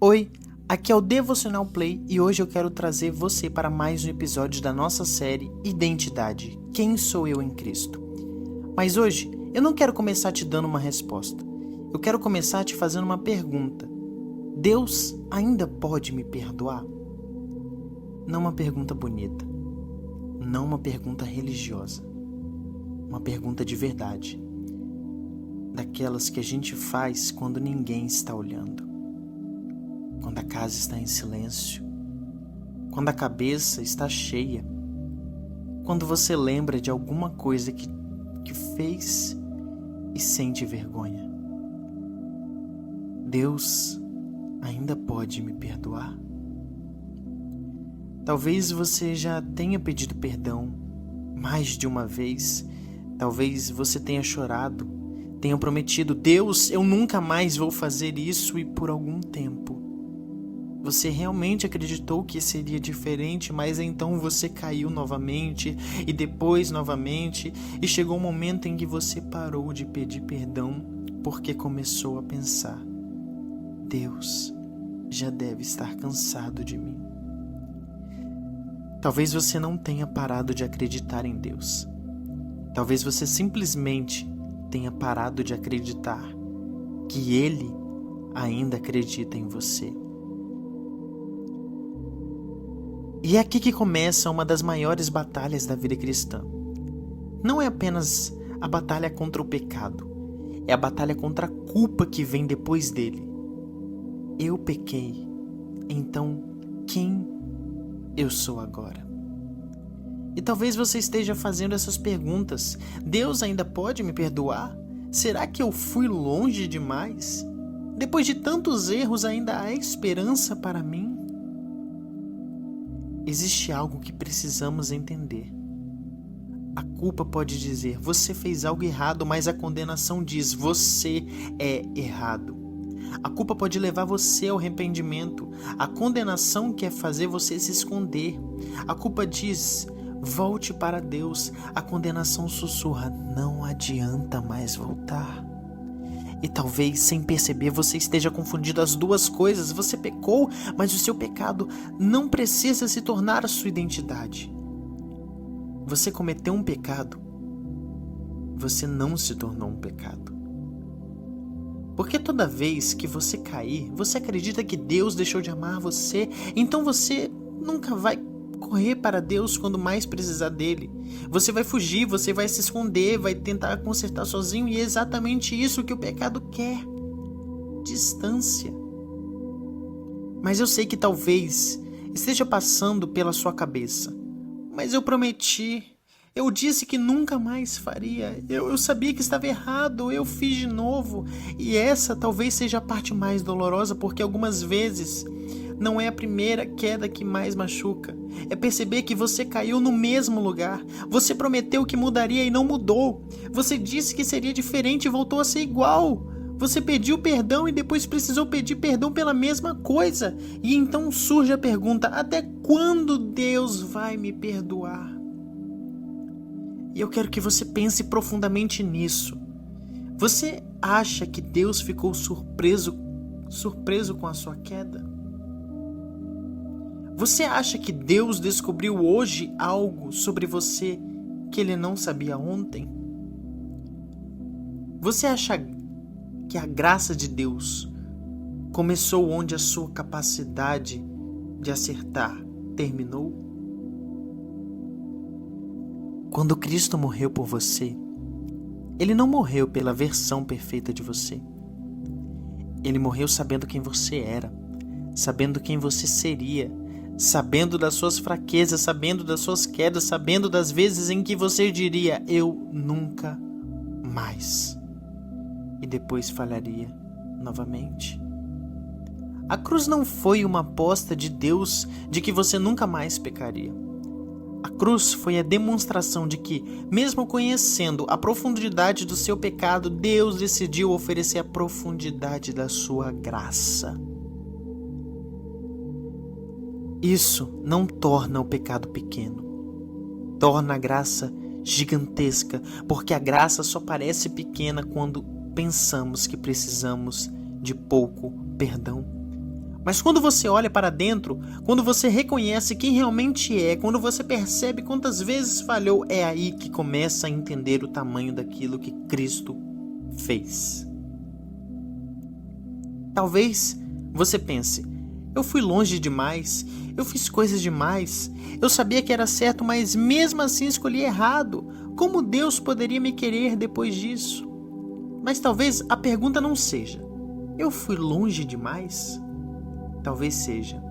Oi, aqui é o Devocional Play e hoje eu quero trazer você para mais um episódio da nossa série Identidade, Quem sou eu em Cristo? Mas hoje eu não quero começar te dando uma resposta, eu quero começar te fazendo uma pergunta. Deus ainda pode me perdoar? Não uma pergunta bonita, não uma pergunta religiosa, uma pergunta de verdade, daquelas que a gente faz quando ninguém está olhando. Quando a casa está em silêncio, quando a cabeça está cheia, quando você lembra de alguma coisa que fez e sente vergonha. Deus ainda pode me perdoar? Talvez você já tenha pedido perdão mais de uma vez, talvez você tenha chorado, tenha prometido: Deus, eu nunca mais vou fazer isso, e por algum tempo você realmente acreditou que seria diferente, mas então você caiu novamente e depois novamente, e chegou um momento em que você parou de pedir perdão porque começou a pensar: Deus já deve estar cansado de mim. Talvez você não tenha parado de acreditar em Deus. Talvez você simplesmente tenha parado de acreditar que Ele ainda acredita em você. E é aqui que começa uma das maiores batalhas da vida cristã. Não é apenas a batalha contra o pecado, é a batalha contra a culpa que vem depois dele. Eu pequei, então quem eu sou agora? E talvez você esteja fazendo essas perguntas: Deus ainda pode me perdoar? Será que eu fui longe demais? Depois de tantos erros, ainda há esperança para mim? Existe algo que precisamos entender. A culpa pode dizer: você fez algo errado, mas a condenação diz: você é errado. A culpa pode levar você ao arrependimento. A condenação quer fazer você se esconder. A culpa diz: volte para Deus. A condenação sussurra: não adianta mais voltar. E talvez, sem perceber, você esteja confundindo as duas coisas. Você pecou, mas o seu pecado não precisa se tornar a sua identidade. Você cometeu um pecado, você não se tornou um pecado. Porque toda vez que você cair, você acredita que Deus deixou de amar você, então você nunca vai correr para Deus quando mais precisar dele. Você vai fugir, você vai se esconder, vai tentar consertar sozinho, e é exatamente isso que o pecado quer: distância. Mas eu sei que talvez esteja passando pela sua cabeça: mas eu prometi, eu disse que nunca mais faria, eu sabia que estava errado, eu fiz de novo. E essa talvez seja a parte mais dolorosa, porque algumas vezes não é a primeira queda que mais machuca. É perceber que você caiu no mesmo lugar. Você prometeu que mudaria e não mudou. Você disse que seria diferente e voltou a ser igual. Você pediu perdão e depois precisou pedir perdão pela mesma coisa. E então surge a pergunta: até quando Deus vai me perdoar? E eu quero que você pense profundamente nisso. Você acha que Deus ficou surpreso com a sua queda? Você acha que Deus descobriu hoje algo sobre você que Ele não sabia ontem? Você acha que a graça de Deus começou onde a sua capacidade de acertar terminou? Quando Cristo morreu por você, Ele não morreu pela versão perfeita de você. Ele morreu sabendo quem você era, sabendo quem você seria, sabendo das suas fraquezas, sabendo das suas quedas, sabendo das vezes em que você diria: eu nunca mais, e depois falharia novamente. A cruz não foi uma aposta de Deus de que você nunca mais pecaria. A cruz foi a demonstração de que, mesmo conhecendo a profundidade do seu pecado, Deus decidiu oferecer a profundidade da sua graça. Isso não torna o pecado pequeno, torna a graça gigantesca, porque a graça só parece pequena quando pensamos que precisamos de pouco perdão. Mas quando você olha para dentro, quando você reconhece quem realmente é, quando você percebe quantas vezes falhou, é aí que começa a entender o tamanho daquilo que Cristo fez. Talvez você pense, eu fui longe demais, eu fiz coisas demais, eu sabia que era certo, mas mesmo assim escolhi errado. Como Deus poderia me querer depois disso? Mas talvez a pergunta não seja, eu fui longe demais? Talvez seja,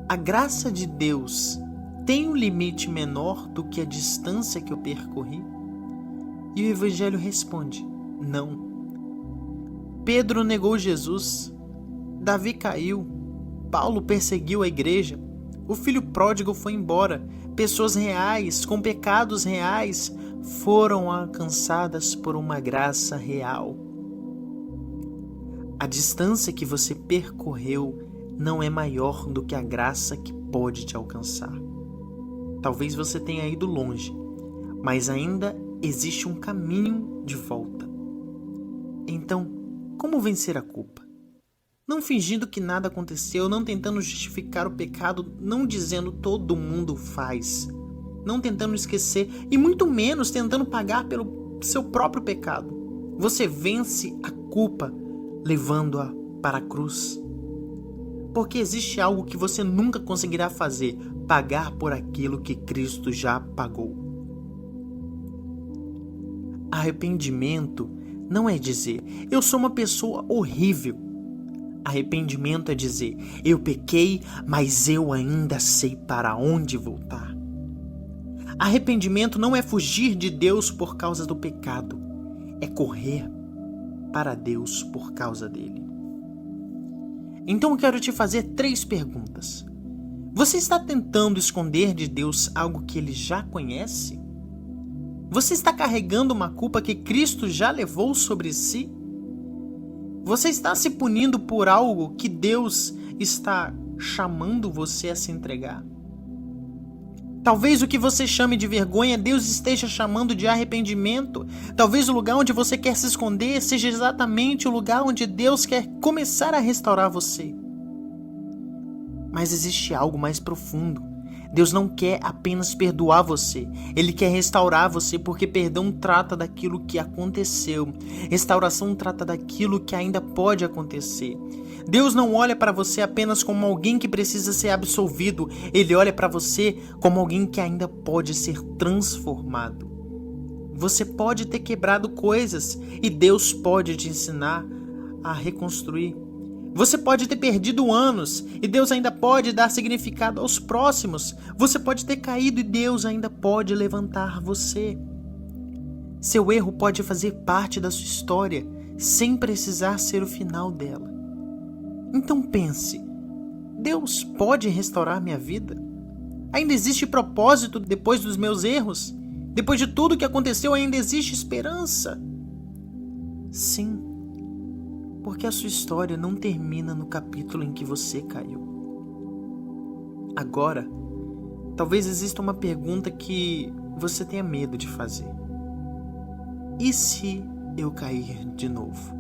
a graça de Deus tem um limite menor do que a distância que eu percorri? E o Evangelho responde, não. Pedro negou Jesus, Davi caiu, Paulo perseguiu a igreja, o filho pródigo foi embora, pessoas reais, com pecados reais, foram alcançadas por uma graça real. A distância que você percorreu não é maior do que a graça que pode te alcançar. Talvez você tenha ido longe, mas ainda existe um caminho de volta. Então, como vencer a culpa? Não fingindo que nada aconteceu, não tentando justificar o pecado, não dizendo todo mundo faz, não tentando esquecer e muito menos tentando pagar pelo seu próprio pecado. Você vence a culpa levando-a para a cruz. Porque existe algo que você nunca conseguirá fazer, pagar por aquilo que Cristo já pagou. Arrependimento não é dizer, eu sou uma pessoa horrível. Arrependimento é dizer, eu pequei, mas eu ainda sei para onde voltar. Arrependimento não é fugir de Deus por causa do pecado, é correr para Deus por causa dele. Então eu quero te fazer 3 perguntas. Você está tentando esconder de Deus algo que ele já conhece? Você está carregando uma culpa que Cristo já levou sobre si? Você está se punindo por algo que Deus está chamando você a se entregar? Talvez o que você chame de vergonha, Deus esteja chamando de arrependimento. Talvez o lugar onde você quer se esconder seja exatamente o lugar onde Deus quer começar a restaurar você. Mas existe algo mais profundo. Deus não quer apenas perdoar você. Ele quer restaurar você, porque perdão trata daquilo que aconteceu. Restauração trata daquilo que ainda pode acontecer. Deus não olha para você apenas como alguém que precisa ser absolvido. Ele olha para você como alguém que ainda pode ser transformado. Você pode ter quebrado coisas e Deus pode te ensinar a reconstruir. Você pode ter perdido anos e Deus ainda pode dar significado aos próximos. Você pode ter caído e Deus ainda pode levantar você. Seu erro pode fazer parte da sua história sem precisar ser o final dela. Então pense, Deus pode restaurar minha vida? Ainda existe propósito depois dos meus erros? Depois de tudo que aconteceu, ainda existe esperança? Sim, porque a sua história não termina no capítulo em que você caiu. Agora, talvez exista uma pergunta que você tenha medo de fazer. E se eu cair de novo?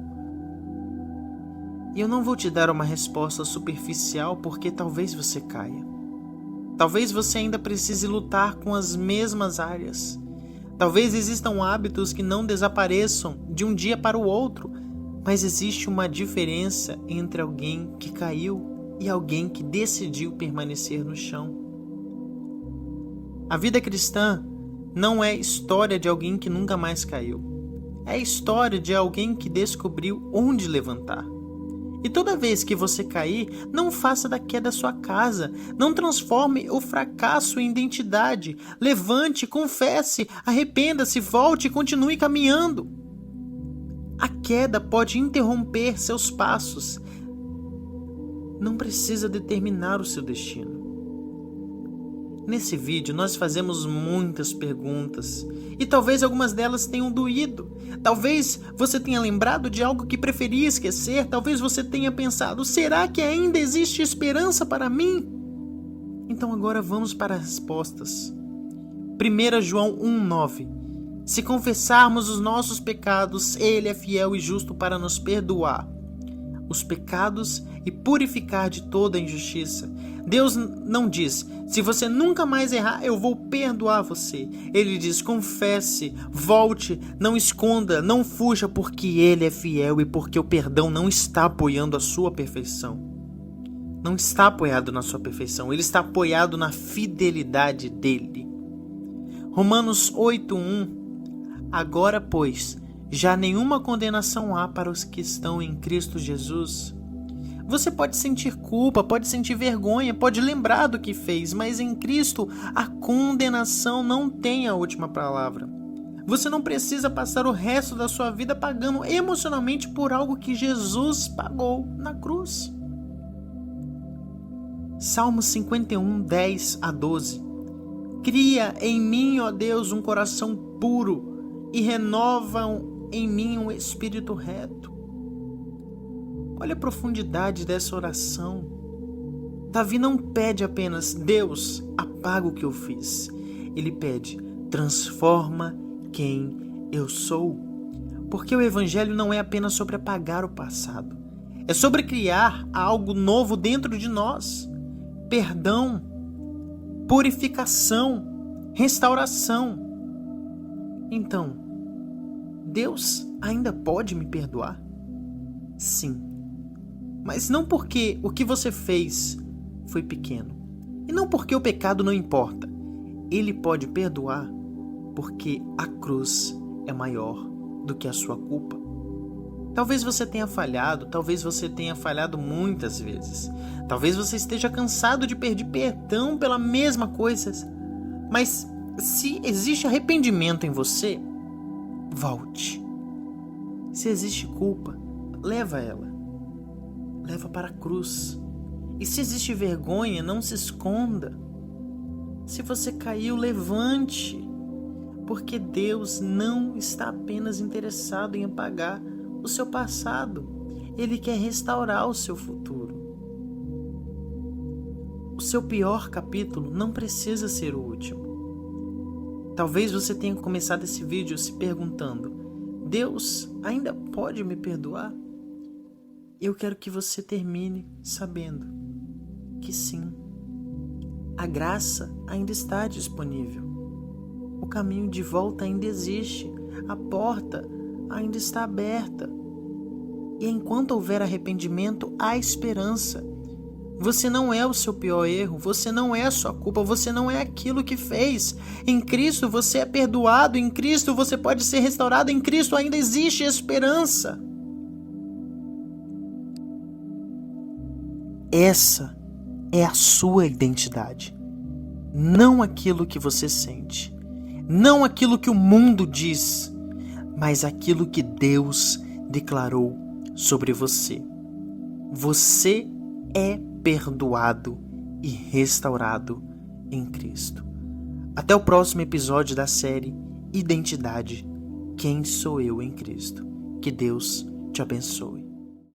E eu não vou te dar uma resposta superficial porque talvez você caia. Talvez você ainda precise lutar com as mesmas áreas. Talvez existam hábitos que não desapareçam de um dia para o outro, mas existe uma diferença entre alguém que caiu e alguém que decidiu permanecer no chão. A vida cristã não é história de alguém que nunca mais caiu. É a história de alguém que descobriu onde levantar. E toda vez que você cair, não faça da queda sua casa. Não transforme o fracasso em identidade. Levante, confesse, arrependa-se, volte e continue caminhando. A queda pode interromper seus passos. Não precisa determinar o seu destino. Nesse vídeo nós fazemos muitas perguntas e talvez algumas delas tenham doído. Talvez você tenha lembrado de algo que preferia esquecer. Talvez você tenha pensado, será que ainda existe esperança para mim? Então agora vamos para as respostas. 1 João 1,9. Se confessarmos os nossos pecados, Ele é fiel e justo para nos perdoar os pecados e purificar de toda a injustiça. Deus não diz: se você nunca mais errar, eu vou perdoar você. Ele diz: confesse, volte, não esconda, não fuja, porque Ele é fiel e porque o perdão não está apoiando a sua perfeição. Não está apoiado na sua perfeição, ele está apoiado na fidelidade dele. Romanos 8:1. Agora, pois, já nenhuma condenação há para os que estão em Cristo Jesus. Você pode sentir culpa, pode sentir vergonha, pode lembrar do que fez, mas em Cristo a condenação não tem a última palavra. Você não precisa passar o resto da sua vida pagando emocionalmente por algo que Jesus pagou na cruz. Salmos 51, 10-12. Cria em mim, ó Deus, um coração puro e renova em mim um espírito reto. Olha a profundidade dessa oração. Davi não pede apenas: Deus, apaga o que eu fiz. Ele pede: transforma quem eu sou. Porque o Evangelho não é apenas sobre apagar o passado. É sobre criar algo novo dentro de nós. Perdão, purificação, restauração. Então, Deus ainda pode me perdoar? Sim. Mas não porque o que você fez foi pequeno. E não porque o pecado não importa. Ele pode perdoar porque a cruz é maior do que a sua culpa. Talvez você tenha falhado, talvez você tenha falhado muitas vezes. Talvez você esteja cansado de pedir perdão pela mesma coisa. Mas se existe arrependimento em você, volte. Se existe culpa, leva ela. Leva para a cruz. E se existe vergonha, não se esconda. Se você caiu, levante. Porque Deus não está apenas interessado em apagar o seu passado. Ele quer restaurar o seu futuro. O seu pior capítulo não precisa ser o último. Talvez você tenha começado esse vídeo se perguntando: Deus ainda pode me perdoar? Eu quero que você termine sabendo que sim, a graça ainda está disponível. O caminho de volta ainda existe. A porta ainda está aberta. E enquanto houver arrependimento, há esperança. Você não é o seu pior erro, você não é a sua culpa, você não é aquilo que fez. Em Cristo você é perdoado, em Cristo você pode ser restaurado, em Cristo ainda existe esperança. Essa é a sua identidade, não aquilo que você sente, não aquilo que o mundo diz, mas aquilo que Deus declarou sobre você. Você é perdoado e restaurado em Cristo. Até o próximo episódio da série Identidade. Quem sou eu em Cristo? Que Deus te abençoe.